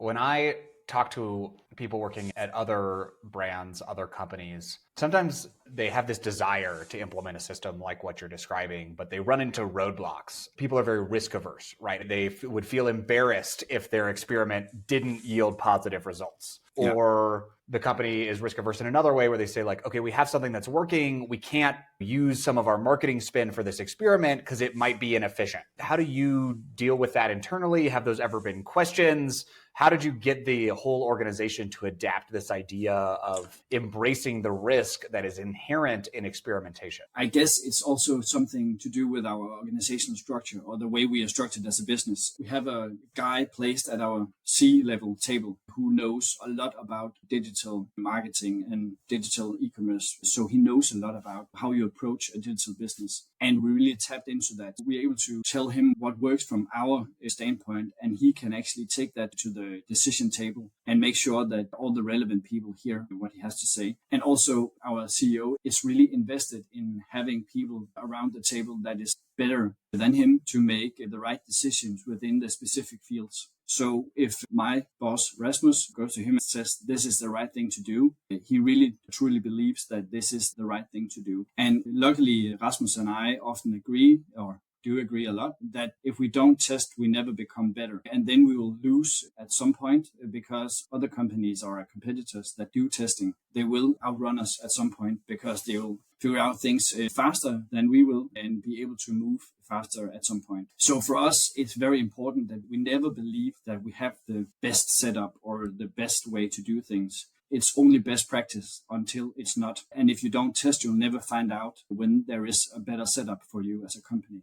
When I talk to people working at other brands, other companies, sometimes they have this desire to implement a system like what you're describing, but they run into roadblocks. People are very risk averse, right? They would feel embarrassed if their experiment didn't yield positive results. Yeah. Or the company is risk averse in another way where they say like, okay, we have something that's working. We can't use some of our marketing spin for this experiment because it might be inefficient. How do you deal with that internally? Have those ever been questions? How did you get the whole organization to adapt this idea of embracing the risk that is inherent in experimentation? I guess it's also something to do with our organizational structure or the way we are structured as a business. We have a guy placed at our C-level table who knows a lot about digital marketing and digital e-commerce. So he knows a lot about how you approach a digital business. And we really tapped into that. We're able to tell him what works from our standpoint, and he can actually take that to the decision table and make sure that all the relevant people hear what he has to say. And also our CEO is really invested in having people around the table that is better than him to make the right decisions within the specific fields. So if my boss, Rasmus, goes to him and says, this is the right thing to do, he really truly believes that this is the right thing to do. And luckily, Rasmus and I often agree or do agree a lot that if we don't test, we never become better. And then we will lose at some point because other companies or our competitors that do testing, they will outrun us at some point because they will figure out things faster than we will and be able to move faster at some point. So for us, it's very important that we never believe that we have the best setup or the best way to do things. It's only best practice until it's not. And if you don't test, you'll never find out when there is a better setup for you as a company.